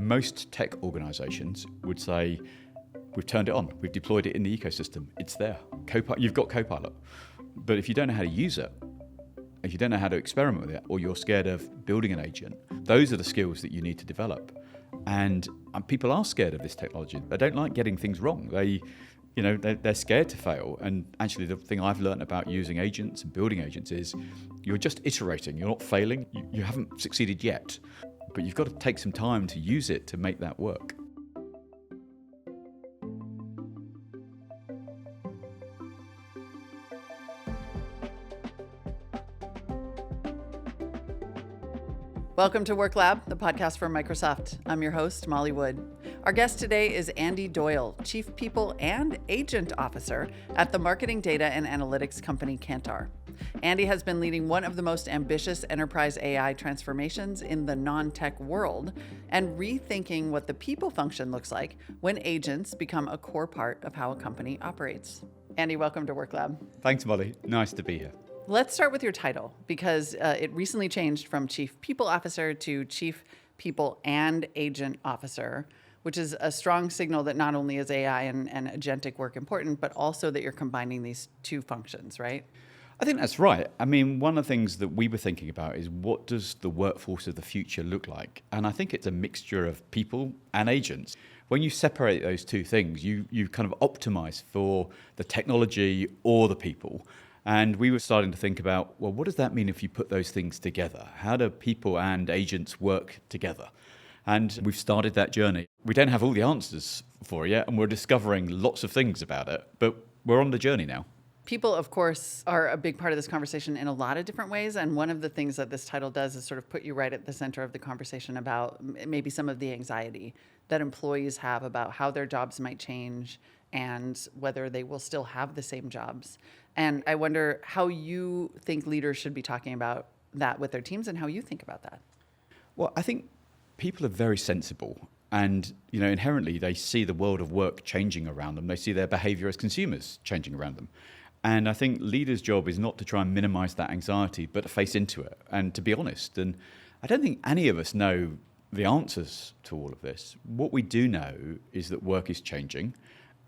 most tech organizations would say, we've turned it on, we've deployed it in the ecosystem, it's there. You've got Copilot. But if you don't know how to use it, if you don't know how to experiment with it, or you're scared of building an agent, those are the skills that you need to develop. And people are scared of this technology. They don't like getting things wrong. They're scared to fail. And actually, the thing I've learned about using agents and building agents is you're just iterating. You're not failing. You haven't succeeded yet. But you've got to take some time to use it to make that work. Welcome to Work Lab, the podcast from Microsoft. I'm your host, Molly Wood. Our guest today is Andy Doyle, Chief People and Agent Officer at the marketing data and analytics company Kantar. Andy has been leading one of the most ambitious enterprise AI transformations in the non-tech world and rethinking what the people function looks like when agents become a core part of how a company operates. Andy, welcome to Work Lab. Thanks, Molly. Nice to be here. Let's start with your title, because it recently changed from Chief People Officer to Chief People and Agent Officer, which is a strong signal that not only is AI and agentic work important, but also that you're combining these two functions, right? I think that's right. I mean, one of the things that we were thinking about is what does the workforce of the future look like? And I think it's a mixture of people and agents. When you separate those two things, you kind of optimize for the technology or the people. And we were starting to think about, well, what does that mean if you put those things together? How do people and agents work together? And we've started that journey. We don't have all the answers for it yet, and we're discovering lots of things about it, but we're on the journey now. People, of course, are a big part of this conversation in a lot of different ways. And one of the things that this title does is sort of put you right at the center of the conversation about maybe some of the anxiety that employees have about how their jobs might change and whether they will still have the same jobs. And I wonder how you think leaders should be talking about that with their teams and how you think about that. Well, I think people are very sensible. And, inherently they see the world of work changing around them. They see their behavior as consumers changing around them. And I think leaders' job is not to try and minimize that anxiety, but to face into it and to be honest. And I don't think any of us know the answers to all of this. What we do know is that work is changing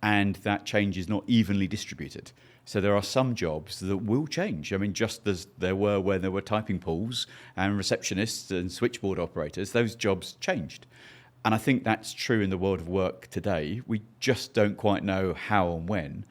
and that change is not evenly distributed. So there are some jobs that will change. I mean, just as there were when there were typing pools and receptionists and switchboard operators, those jobs changed. And I think that's true in the world of work today. We just don't quite know how and when.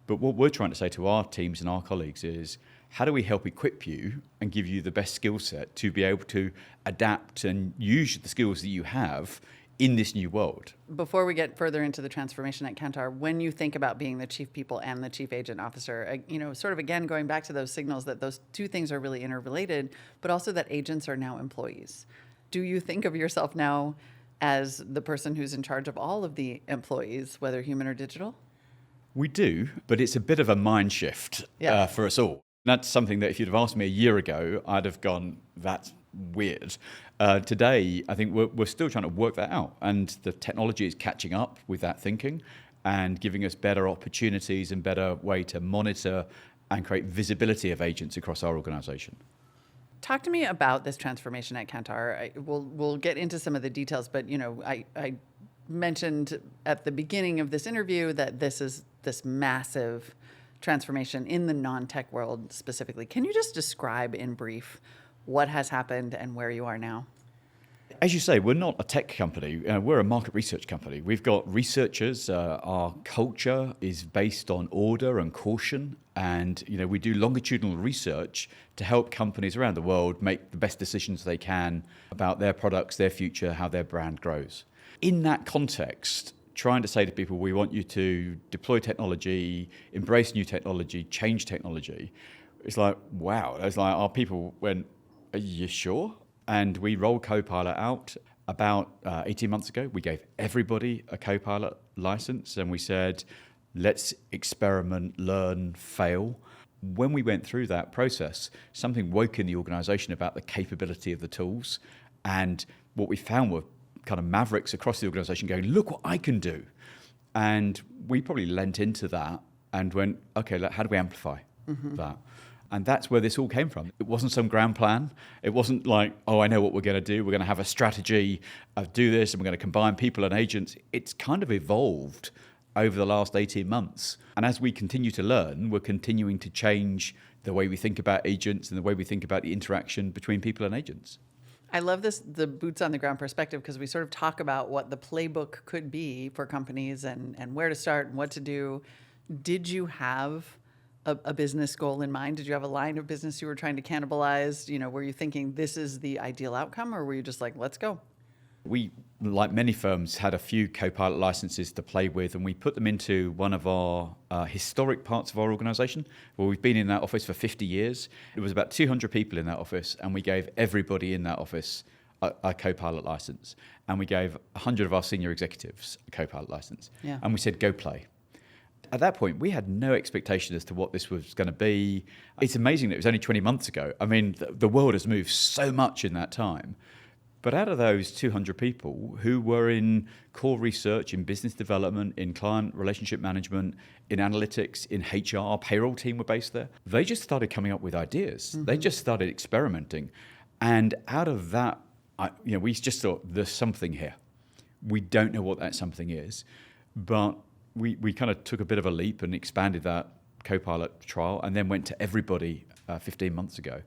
But what we're trying to say to our teams and our colleagues is, how do we help equip you and give you the best skill set to be able to adapt and use the skills that you have in this new world? Before we get further into the transformation at Kantar, when you think about being the Chief People and the Chief Agent Officer, sort of again going back to those signals that those two things are really interrelated, but also that agents are now employees. Do you think of yourself now as the person who's in charge of all of the employees, whether human or digital? We do, but it's a bit of a mind shift for us all. That's something that if you'd have asked me a year ago, I'd have gone, that's weird. Today, I think we're still trying to work that out, and the technology is catching up with that thinking and giving us better opportunities and better way to monitor and create visibility of agents across our organization. Talk to me about this transformation at Kantar. We'll get into some of the details, but I mentioned at the beginning of this interview that this is this massive transformation in the non-tech world specifically. Can you just describe in brief what has happened and where you are now? As you say, we're not a tech company. We're a market research company. We've got researchers. Our culture is based on order and caution. And, we do longitudinal research to help companies around the world make the best decisions they can about their products, their future, how their brand grows. In that context, trying to say to people, we want you to deploy technology, embrace new technology, change technology. It's like, wow. It's like our people went, are you sure? And we rolled Copilot out about 18 months ago. We gave everybody a Copilot license and we said, let's experiment, learn, fail. When we went through that process, something woke in the organization about the capability of the tools. And what we found were kind of mavericks across the organization going, look what I can do. And we probably lent into that and went, okay, how do we amplify that? And that's where this all came from. It wasn't some grand plan. It wasn't like, oh, I know what we're going to do. We're going to have a strategy of do this and we're going to combine people and agents. It's kind of evolved over the last 18 months. And as we continue to learn, we're continuing to change the way we think about agents and the way we think about the interaction between people and agents. I love the boots on the ground perspective, because we sort of talk about what the playbook could be for companies and where to start and what to do. Did you have a business goal in mind? Did you have a line of business you were trying to cannibalize? Were you thinking this is the ideal outcome, or were you just like, let's go? We, like many firms, had a few Copilot licenses to play with, and we put them into one of our historic parts of our organization, where we've been in that office for 50 years. It was about 200 people in that office, and we gave everybody in that office a Copilot license. And we gave 100 of our senior executives a Copilot license. Yeah. And we said, go play. At that point, we had no expectation as to what this was going to be. It's amazing that it was only 20 months ago. I mean, the world has moved so much in that time. But out of those 200 people who were in core research, in business development, in client relationship management, in analytics, in HR, our payroll team were based there, they just started coming up with ideas. Mm-hmm. They just started experimenting. And out of that, we just thought, there's something here. We don't know what that something is, but we kind of took a bit of a leap and expanded that Copilot trial and then went to everybody 15 months ago.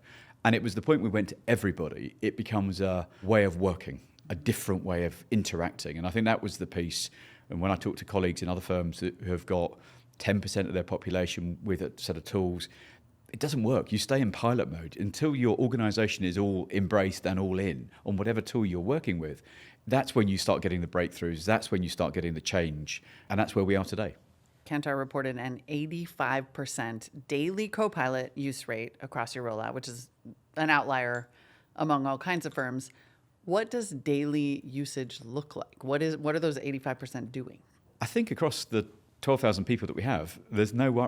And it was the point we went to everybody. It becomes a way of working, a different way of interacting. And I think that was the piece. And when I talk to colleagues in other firms who have got 10% of their population with a set of tools, it doesn't work. You stay in pilot mode until your organization is all embraced and all in on whatever tool you're working with. That's when you start getting the breakthroughs. That's when you start getting the change. And that's where we are today. Kantar reported an 85% daily Copilot use rate across your rollout, which is an outlier among all kinds of firms. What does daily usage look like? What are those 85% doing? I think across the 12,000 people that we have, there's no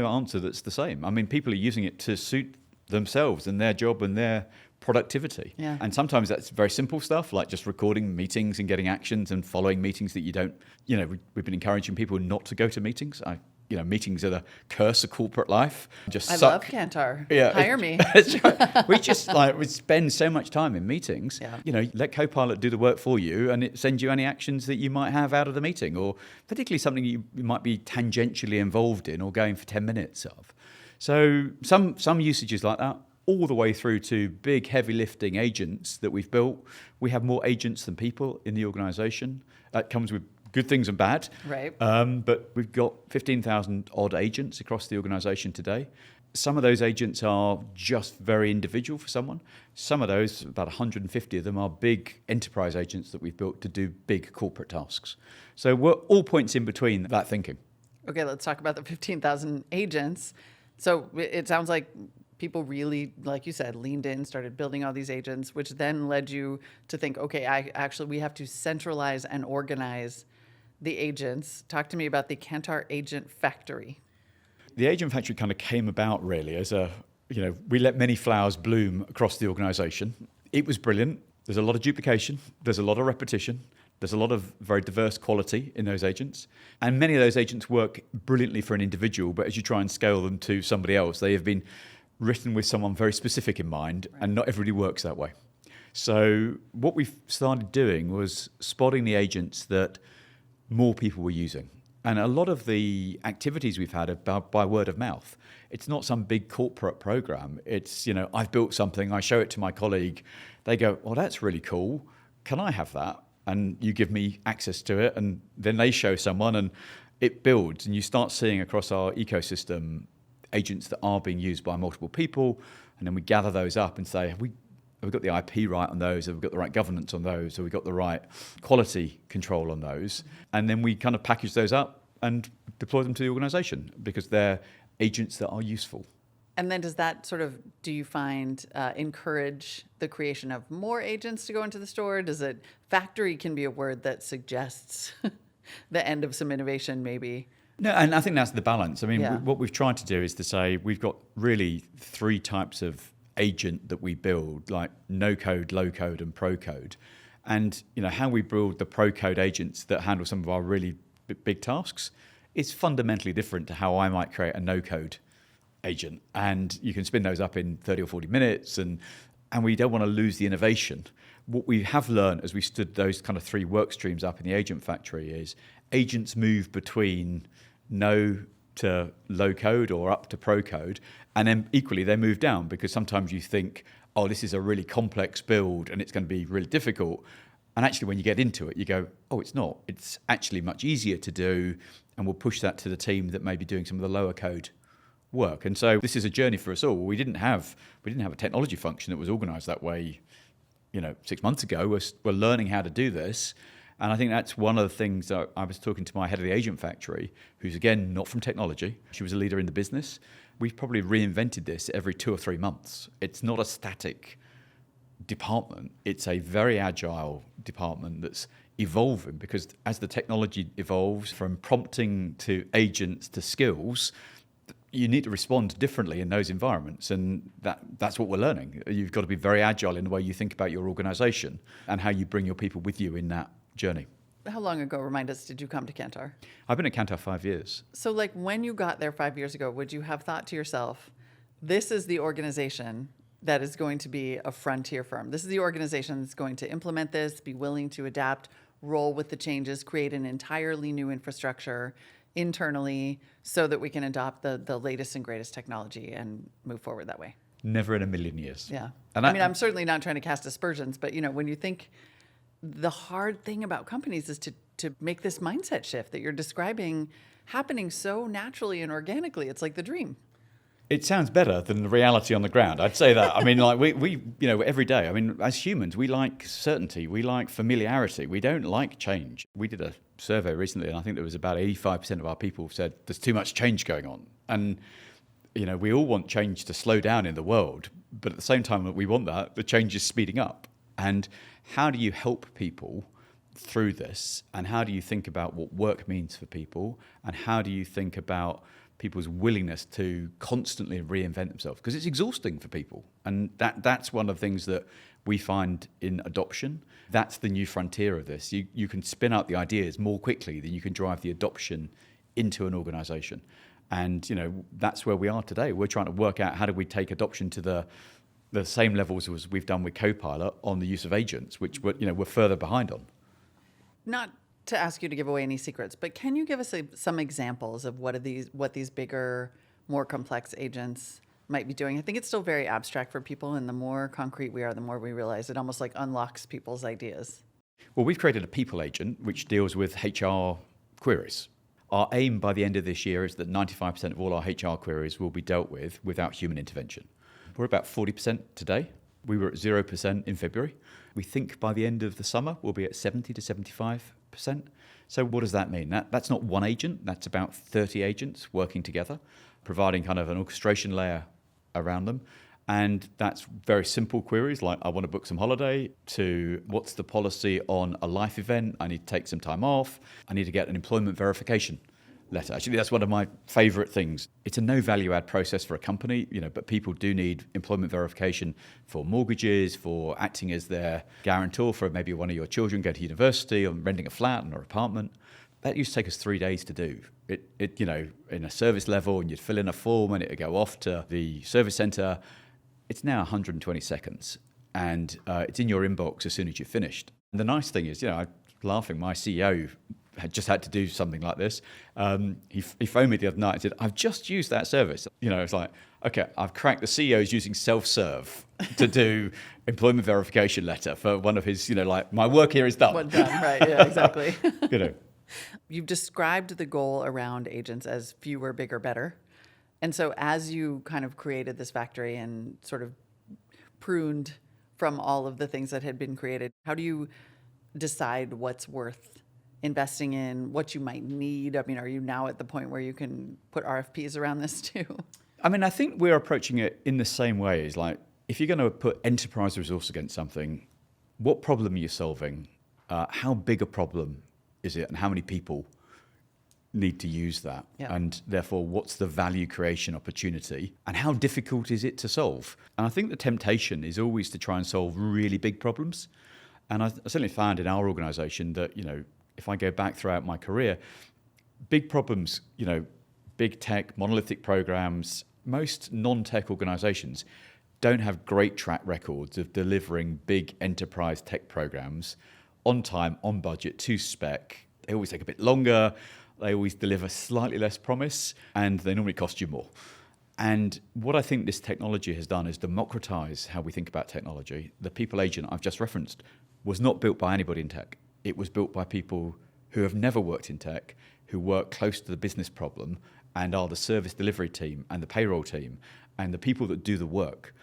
answer that's the same. I mean, people are using it to suit themselves and their job and their productivity. Yeah. And sometimes that's very simple stuff, like just recording meetings and getting actions and following meetings that you don't, we've been encouraging people not to go to meetings. Meetings are the curse of corporate life. I love Kantar. Yeah, hire me. That's right. We spend so much time in meetings. Yeah. Let Copilot do the work for you, and it sends you any actions that you might have out of the meeting, or particularly something you might be tangentially involved in or going for 10 minutes of. So some usages like that, all the way through to big heavy lifting agents that we've built. We have more agents than people in the organization. That comes with good things and bad. Right. But we've got 15,000 odd agents across the organization today. Some of those agents are just very individual for someone. Some of those, about 150 of them, are big enterprise agents that we've built to do big corporate tasks. So we're all points in between that thinking. Okay, let's talk about the 15,000 agents. So it sounds like people really, like you said, leaned in, started building all these agents, which then led you to think, okay, we have to centralize and organize the agents. Talk to me about the Kantar Agent Factory. The Agent Factory kind of came about really as we let many flowers bloom across the organization. It was brilliant. There's a lot of duplication. There's a lot of repetition. There's a lot of very diverse quality in those agents. And many of those agents work brilliantly for an individual, but as you try and scale them to somebody else, they have been written with someone very specific in mind, and not everybody works that way. So what we've started doing was spotting the agents that more people were using. And a lot of the activities we've had are by word of mouth. It's not some big corporate program. It's, I've built something, I show it to my colleague. They go, well, that's really cool. Can I have that? And you give me access to it. And then they show someone and it builds. And you start seeing across our ecosystem agents that are being used by multiple people. And then we gather those up and say, have we got the IP right on those? Have we got the right governance on those? Have we got the right quality control on those? And then we kind of package those up and deploy them to the organization because they're agents that are useful. And then does that do you find, encourage the creation of more agents to go into the store? Factory can be a word that suggests the end of some innovation maybe. No, and I think that's the balance. I mean, Yeah. what we've tried to do is to say we've got really 3 types of agent that we build, like no code, low code, and pro code. And how we build the pro code agents that handle some of our really big tasks is fundamentally different to how I might create a no code agent, and you can spin those up in 30 or 40 minutes, and we don't want to lose the innovation. What we have learned as we stood those kind of 3 work streams up in the Agent Factory is agents move between no to low code or up to pro code, and then equally they move down, because sometimes you think, oh, this is a really complex build and it's going to be really difficult. And actually, when you get into it, you go, oh, it's not. It's actually much easier to do, and we'll push that to the team that may be doing some of the lower code work. And so this is a journey for us all. We didn't have a technology function that was organized that way, 6 months ago. We're learning how to do this. And I think that's one of the things that I was talking to my head of the Agent Factory, who's, again, not from technology. She was a leader in the business. We've probably reinvented this every 2 or 3 months. It's not a static department. It's a very agile department that's evolving, because as the technology evolves from prompting to agents to skills, you need to respond differently in those environments, and that's what we're learning. You've got to be very agile in the way you think about your organization and how you bring your people with you in that journey. How long ago, remind us, did you come to Kantar? I've been at Kantar 5 years. So like when you got there 5 years ago, would you have thought to yourself, this is the organization that is going to be a frontier firm? This is the organization that's going to implement this, be willing to adapt, roll with the changes, create an entirely new infrastructure internally so that we can adopt the latest and greatest technology and move forward that way? Never in a million years. Yeah. And I'm certainly not trying to cast aspersions, but when you think, the hard thing about companies is to make this mindset shift that you're describing happening so naturally and organically. It's like the dream. It sounds better than the reality on the ground. I'd say that. I mean, like we every day, as humans, we like certainty. We like familiarity. We don't like change. We did a survey recently, and I think there was about 85% of our people said there's too much change going on. And, we all want change to slow down in the world, but at the same time that we want that, the change is speeding up. And how do you help people through this? And how do you think about what work means for people? And how do you think about people's willingness to constantly reinvent themselves? Because it's exhausting for people. And that's one of the things that we find in adoption. That's the new frontier of this. You can spin out the ideas more quickly than you can drive the adoption into an organization. And, that's where we are today. We're trying to work out how do we take adoption to the same levels as we've done with Copilot on the use of agents, which we're further behind on. Not to ask you to give away any secrets, but can you give us some examples of what these bigger, more complex agents might be doing? I think it's still very abstract for people, and the more concrete we are, the more we realize it almost like unlocks people's ideas. Well, we've created a people agent which deals with HR queries. Our aim by the end of this year is that 95% of all our HR queries will be dealt with without human intervention. We're about 40% today. We were at 0% in February. We think by the end of the summer, we'll be at 70 to 75%. So what does that mean? That's not one agent. That's about 30 agents working together, providing kind of an orchestration layer around them. And that's very simple queries like, I want to book some holiday, to what's the policy on a life event? I need to take some time off. I need to get an employment verification letter. Actually, that's one of my favorite things. It's a no value add process for a company, but people do need employment verification for mortgages, for acting as their guarantor for maybe one of your children going to university, or renting a flat or apartment. That used to take us 3 days to do. It in a service level, and you'd fill in a form and it'd go off to the service center. It's now 120 seconds, and it's in your inbox as soon as you're finished. And the nice thing is, I'm laughing, my CEO had just had to do something like this. He phoned me the other night and said, I've just used that service. It's like, okay, I've cracked. The CEO's using self-serve to do employment verification letter for one of his, my work here is done. Well done, right, yeah, exactly. You've described the goal around agents as fewer, bigger, better. And so as you kind of created this factory and sort of pruned from all of the things that had been created, how do you decide what's worth investing in, what you might need? I mean, are you now at the point where you can put RFPs around this too? I think we're approaching it in the same way. Is like, if you're going to put enterprise resource against something, what problem are you solving? How big a problem is it? And how many people need to use that? Yeah. And therefore, what's the value creation opportunity? And how difficult is it to solve? And I think the temptation is always to try and solve really big problems. And I certainly found in our organization that, if I go back throughout my career, big problems, big tech, monolithic programs, most non-tech organizations don't have great track records of delivering big enterprise tech programs on time, on budget, to spec. They always take a bit longer. They always deliver slightly less promise, and they normally cost you more. And what I think this technology has done is democratize how we think about technology. The People Agent I've just referenced was not built by anybody in tech. It was built by people who have never worked in tech, who work close to the business problem and are the service delivery team and the payroll team and the people that do the work.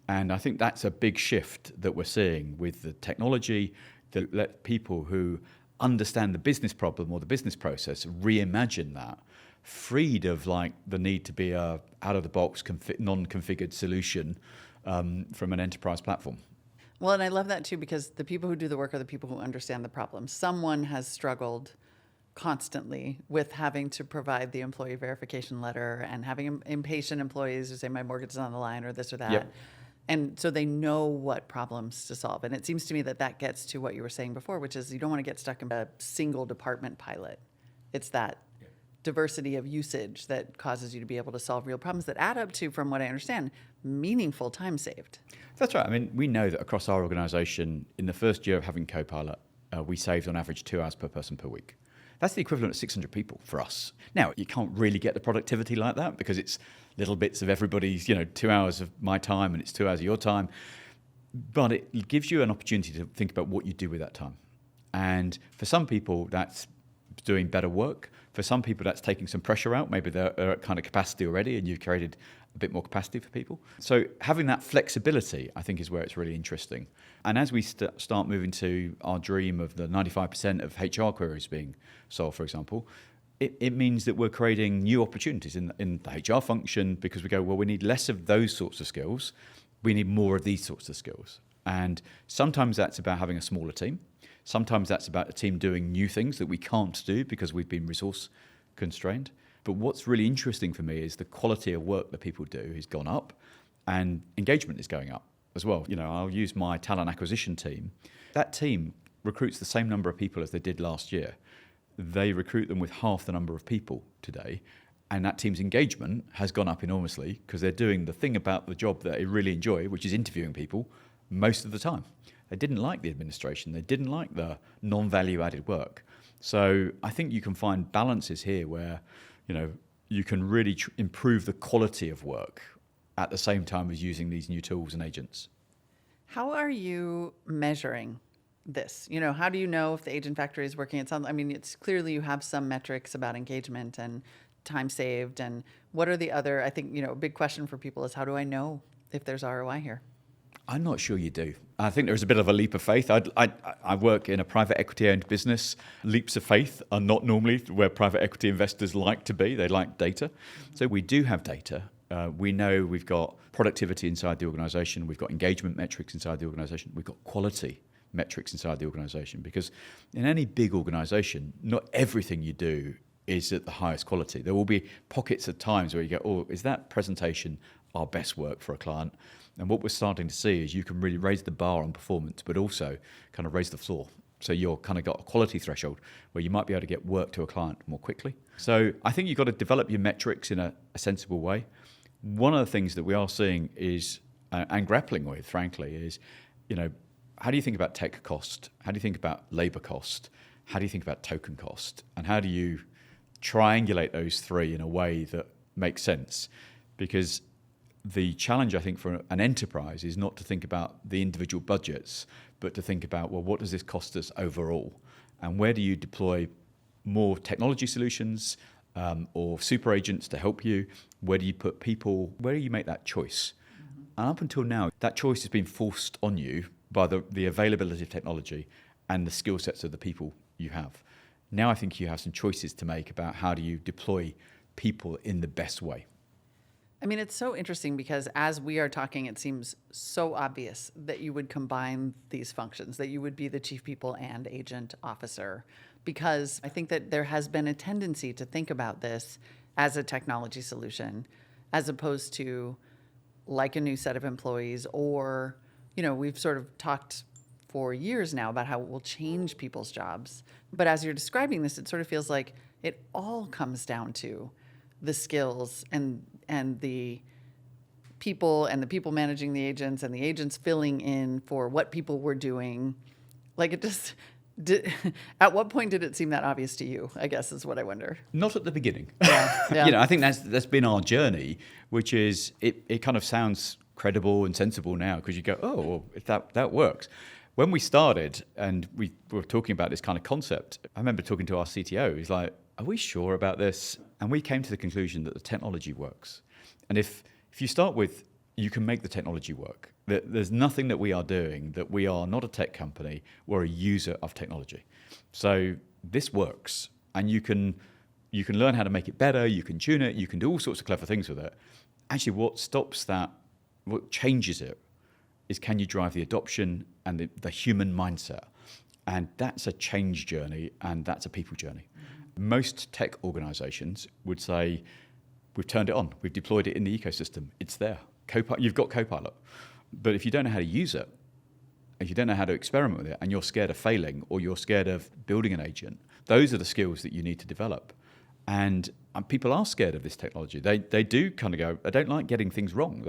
And I think that's a big shift that we're seeing with the technology that let people who understand the business problem or the business process reimagine that, freed of like the need to be a out-of-the-box non-configured solution from an enterprise platform. Well, and I love that too, because the people who do the work are the people who understand the problem. Someone has struggled constantly with having to provide the employee verification letter and having impatient employees who say my mortgage is on the line or this or that. Yep. And so they know what problems to solve. And it seems to me that that gets to what you were saying before, which is you don't want to get stuck in a single department pilot. It's that diversity of usage that causes you to be able to solve real problems that add up to, from what I understand, meaningful time saved. That's right. I mean, we know that across our organization, in the first year of having Copilot, we saved on average 2 hours per person per week. That's the equivalent of 600 people for us. Now, you can't really get the productivity like that because it's little bits of everybody's, 2 hours of my time and it's 2 hours of your time. But it gives you an opportunity to think about what you do with that time. And for some people, that's doing better work. For some people, that's taking some pressure out. Maybe they're at kind of capacity already and you've created a bit more capacity for people. So having that flexibility, I think, is where it's really interesting. And as we start moving to our dream of the 95% of HR queries being solved, for example, it means that we're creating new opportunities in the HR function because we go, well, we need less of those sorts of skills. We need more of these sorts of skills. And sometimes that's about having a smaller team. Sometimes that's about a team doing new things that we can't do because we've been resource constrained. But what's really interesting for me is the quality of work that people do has gone up and engagement is going up as well. I'll use my talent acquisition team. That team recruits the same number of people as they did last year. They recruit them with half the number of people today. And that team's engagement has gone up enormously because they're doing the thing about the job that they really enjoy, which is interviewing people most of the time. They didn't like the administration. They didn't like the non-value added work. So I think you can find balances here where, you can really improve the quality of work at the same time as using these new tools and agents. How are you measuring this? How do you know if the agent factory is working? It's clearly you have some metrics about engagement and time saved. And what are the other, I think, a big question for people is how do I know if there's ROI here? I'm not sure you do. I think there's a bit of a leap of faith. I work in a private equity-owned business. Leaps of faith are not normally where private equity investors like to be. They like data. So we do have data. We know we've got productivity inside the organization. We've got engagement metrics inside the organization. We've got quality metrics inside the organization. Because in any big organization, not everything you do is at the highest quality. There will be pockets at times where you go, oh, is that presentation our best work for a client? And what we're starting to see is you can really raise the bar on performance, but also kind of raise the floor. So you're kind of got a quality threshold where you might be able to get work to a client more quickly. So I think you've got to develop your metrics in a sensible way. One of the things that we are seeing is, and grappling with, frankly, is, how do you think about tech cost? How do you think about labor cost? How do you think about token cost? And how do you triangulate those three in a way that makes sense? Because the challenge, I think, for an enterprise is not to think about the individual budgets, but to think about, well, what does this cost us overall? And where do you deploy more technology solutions or super agents to help you? Where do you put people? Where do you make that choice? Mm-hmm. And up until now, that choice has been forced on you by the availability of technology and the skill sets of the people you have. Now I think you have some choices to make about how do you deploy people in the best way. It's so interesting because as we are talking, it seems so obvious that you would combine these functions, that you would be the chief people and agent officer, because I think that there has been a tendency to think about this as a technology solution, as opposed to like a new set of employees or, we've sort of talked for years now about how it will change people's jobs. But as you're describing this, it sort of feels like it all comes down to the skills and the people and the people managing the agents and the agents filling in for what people were doing. Like it just at what point did it seem that obvious to you, I guess is what I wonder. Not at the beginning. Yeah. I think that's been our journey, which is it kind of sounds credible and sensible now because you go, oh, well, if that works. When we started and we were talking about this kind of concept, I remember talking to our CTO. He's like, are we sure about this? And we came to the conclusion that the technology works. And if you start with, you can make the technology work. There's nothing that we are doing that we are not a tech company. We're a user of technology. So this works. And you can learn how to make it better. You can tune it. You can do all sorts of clever things with it. Actually, what stops that, what changes it, is can you drive the adoption and the human mindset? And that's a change journey, and that's a people journey. Mm-hmm. Most tech organizations would say, we've turned it on, we've deployed it in the ecosystem, it's there. You've got Copilot. But if you don't know how to use it, if you don't know how to experiment with it, and you're scared of failing, or you're scared of building an agent, those are the skills that you need to develop. And people are scared of this technology. They do kind of go, I don't like getting things wrong.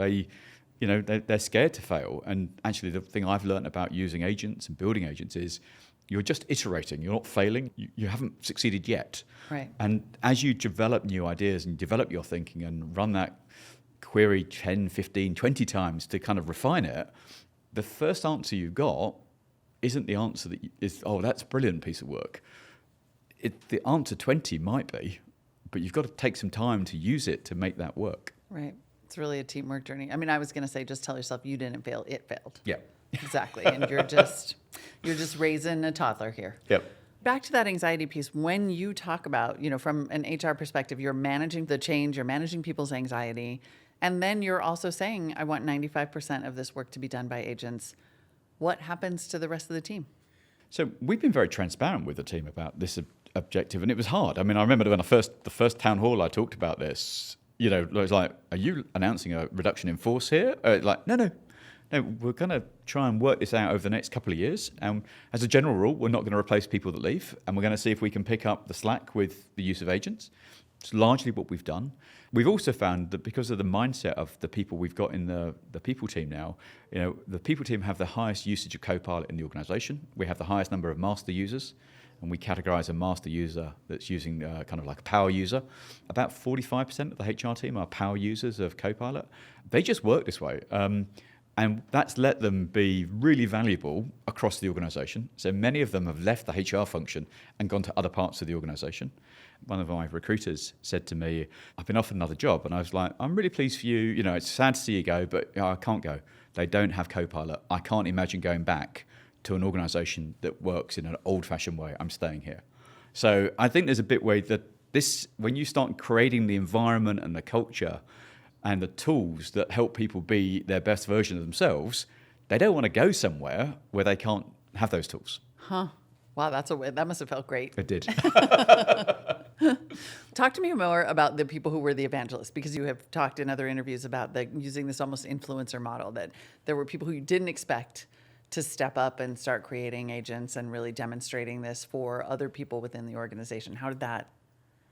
They're scared to fail. And actually, the thing I've learned about using agents and building agents is you're just iterating. You're not failing. You haven't succeeded yet. Right. And as you develop new ideas and develop your thinking and run that query 10, 15, 20 times to kind of refine it, the first answer you've got isn't the answer that is, oh, that's a brilliant piece of work. The answer 20 might be, but you've got to take some time to use it to make that work. Right. It's really a teamwork journey. I mean, I was going to say, just tell yourself you didn't fail, it failed. Yeah. Exactly. And you're just raising a toddler here. Yep. Back to that anxiety piece, when you talk about, from an HR perspective, you're managing the change, you're managing people's anxiety, and then you're also saying, I want 95% of this work to be done by agents. What happens to the rest of the team? So we've been very transparent with the team about this objective, and it was hard. I mean, I remember when the first town hall I talked about this, it was like, are you announcing a reduction in force here? No, we're going to try and work this out over the next couple of years. And as a general rule, we're not going to replace people that leave, and we're going to see if we can pick up the slack with the use of agents. It's largely what we've done. We've also found that because of the mindset of the people we've got in the people team now, the people team have the highest usage of Copilot in the organization. We have the highest number of master users, and we categorize a master user that's using kind of like a power user. About 45% of the HR team are power users of Copilot. They just work this way. And that's let them be really valuable across the organization. So many of them have left the HR function and gone to other parts of the organization. One of my recruiters said to me, I've been offered another job. And I was like, I'm really pleased for you. It's sad to see you go, but I can't go. They don't have Copilot. I can't imagine going back to an organization that works in an old-fashioned way. I'm staying here. So I think there's a bit where when you start creating the environment and the culture and the tools that help people be their best version of themselves, they don't want to go somewhere where they can't have those tools. Huh. Wow, that must have felt great. It did. Talk to me more about the people who were the evangelists, because you have talked in other interviews about using this almost influencer model, that there were people who you didn't expect to step up and start creating agents and really demonstrating this for other people within the organization. How did that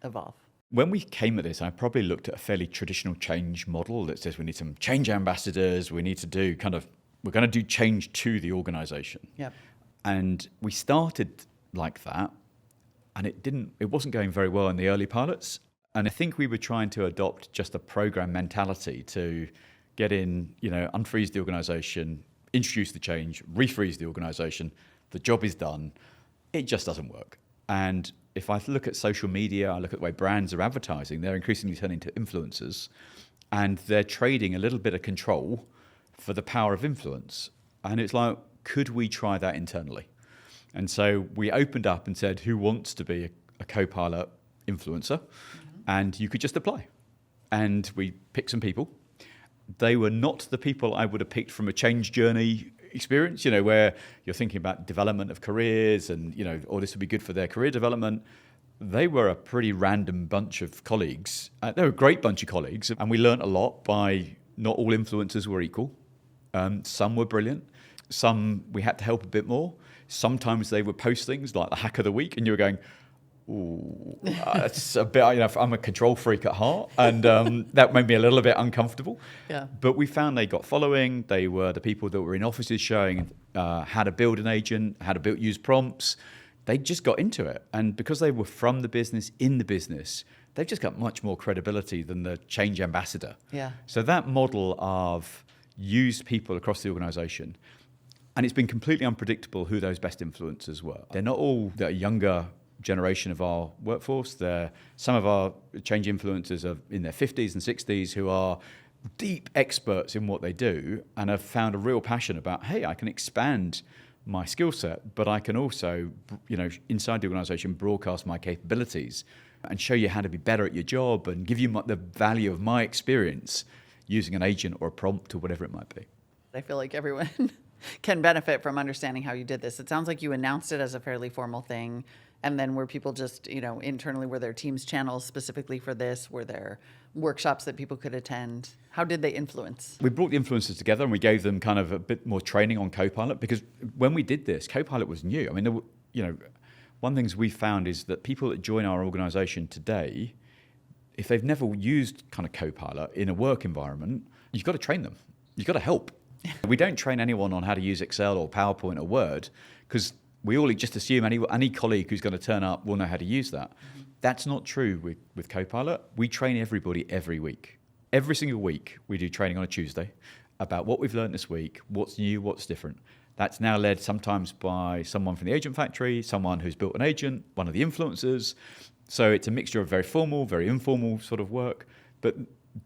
evolve? When we came at this, I probably looked at a fairly traditional change model that says we need some change ambassadors, we're going to do change to the organization. Yep. And we started like that, and it wasn't going very well in the early pilots. And I think we were trying to adopt just a program mentality to get in, unfreeze the organization, introduce the change, refreeze the organization, the job is done. It just doesn't work. And if I look at social media, I look at the way brands are advertising, they're increasingly turning to influencers, and they're trading a little bit of control for the power of influence. And it's like, could we try that internally? And so we opened up and said, who wants to be a Copilot influencer? Mm-hmm. And you could just apply. And we picked some people. They were not the people I would have picked from a change journey experience, where you're thinking about development of careers and, this would be good for their career development. They were a pretty random bunch of colleagues. They were a great bunch of colleagues, and we learned a lot by not all influencers were equal. Some were brilliant. Some we had to help a bit more. Sometimes they would post things like the hack of the week, and you were going, It's a bit, I'm a control freak at heart, and that made me a little bit uncomfortable. Yeah. But we found they got following. They were the people that were in offices showing how to build an agent, how to use prompts. They just got into it. And because they were from the business, in the business, they've just got much more credibility than the change ambassador. Yeah. So that model of use people across the organization, and it's been completely unpredictable who those best influencers were. They're not all the younger generation of our workforce. Some of our change influencers are in their 50s and 60s who are deep experts in what they do and have found a real passion about, hey, I can expand my skill set, but I can also, inside the organization, broadcast my capabilities and show you how to be better at your job and give you the value of my experience using an agent or a prompt or whatever it might be. I feel like everyone can benefit from understanding how you did this. It sounds like you announced it as a fairly formal thing. And then were people just, internally, were there Teams channels specifically for this? Were there workshops that people could attend? How did they influence? We brought the influencers together and we gave them kind of a bit more training on Copilot, because when we did this, Copilot was new. I mean, one of the things we found is that people that join our organization today, if they've never used kind of Copilot in a work environment, you've got to train them. You've got to help. We don't train anyone on how to use Excel or PowerPoint or Word, because we all just assume any colleague who's going to turn up will know how to use that. Mm-hmm. That's not true with Copilot. We train everybody every week. Every single week, we do training on a Tuesday about what we've learned this week, what's new, what's different. That's now led sometimes by someone from the Agent Factory, someone who's built an agent, one of the influencers. So it's a mixture of very formal, very informal sort of work, but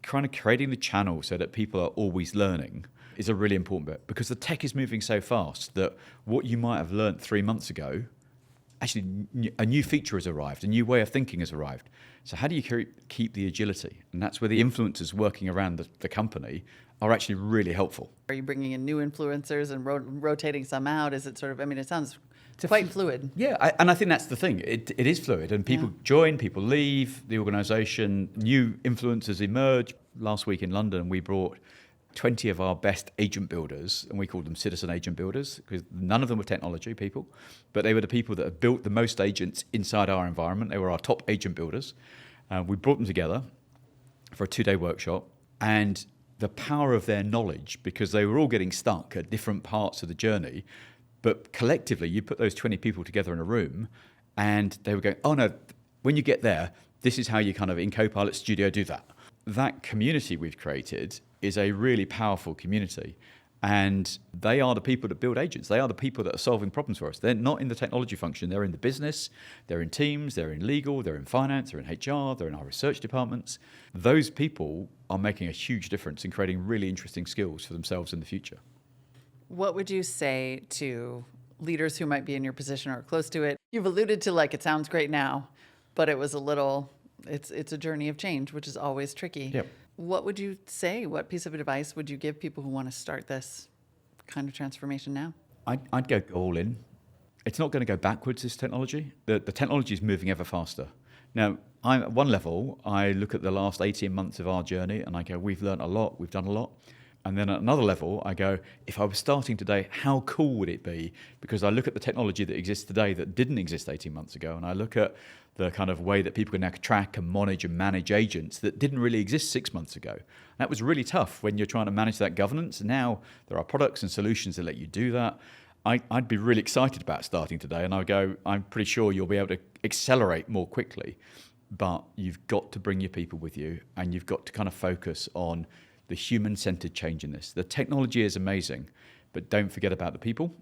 kind of creating the channel so that people are always learning is a really important bit, because the tech is moving so fast that what you might have learned 3 months ago, actually a new feature has arrived, a new way of thinking has arrived. So how do you keep the agility? And that's where the influencers working around the company are actually really helpful. Are you bringing in new influencers and rotating some out? Is it sort of, it sounds quite fluid. Yeah, and I think that's the thing. It is fluid, and people join, people leave the organization, new influencers emerge. Last week in London, we brought 20 of our best agent builders, and we called them citizen agent builders, because none of them were technology people, but they were the people that have built the most agents inside our environment. They were our top agent builders. We brought them together for a 2-day workshop, and the power of their knowledge, because they were all getting stuck at different parts of the journey, but collectively you put those 20 people together in a room and they were going, oh no, when you get there, this is how you kind of in Copilot Studio do that. That community we've created is a really powerful community. And they are the people that build agents. They are the people that are solving problems for us. They're not in the technology function. They're in the business, they're in teams, they're in legal, they're in finance, they're in HR, they're in our research departments. Those people are making a huge difference in creating really interesting skills for themselves in the future. What would you say to leaders who might be in your position or close to it? You've alluded to it sounds great now, but it was it's a journey of change, which is always tricky. Yep. What would you say? What piece of advice would you give people who want to start this kind of transformation now? I'd go all in. It's not going to go backwards, this technology. The technology is moving ever faster. Now, at one level, I look at the last 18 months of our journey and I go, we've learned a lot, we've done a lot. And then at another level, I go, if I was starting today, how cool would it be? Because I look at the technology that exists today that didn't exist 18 months ago, and I look at the kind of way that people can now track and manage agents that didn't really exist 6 months ago. And that was really tough when you're trying to manage that governance. Now there are products and solutions that let you do that. I'd be really excited about starting today, and I go, I'm pretty sure you'll be able to accelerate more quickly, but you've got to bring your people with you, and you've got to kind of focus on the human-centered change in this. The technology is amazing, but don't forget about the people.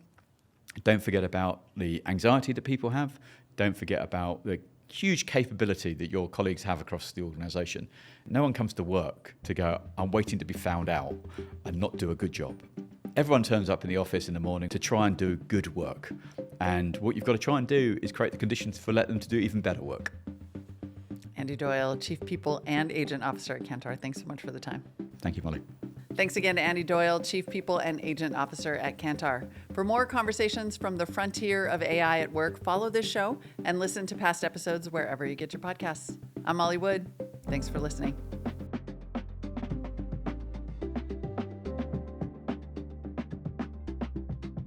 Don't forget about the anxiety that people have. Don't forget about the huge capability that your colleagues have across the organization. No one comes to work to go, I'm waiting to be found out and not do a good job. Everyone turns up in the office in the morning to try and do good work. And what you've got to try and do is create the conditions for let them to do even better work. Andy Doyle, Chief People and Agent Officer at Kantar. Thanks so much for the time. Thank you, Molly. Thanks again to Andy Doyle, Chief People and Agent Officer at Kantar. For more conversations from the frontier of AI at work, follow this show and listen to past episodes wherever you get your podcasts. I'm Molly Wood. Thanks for listening.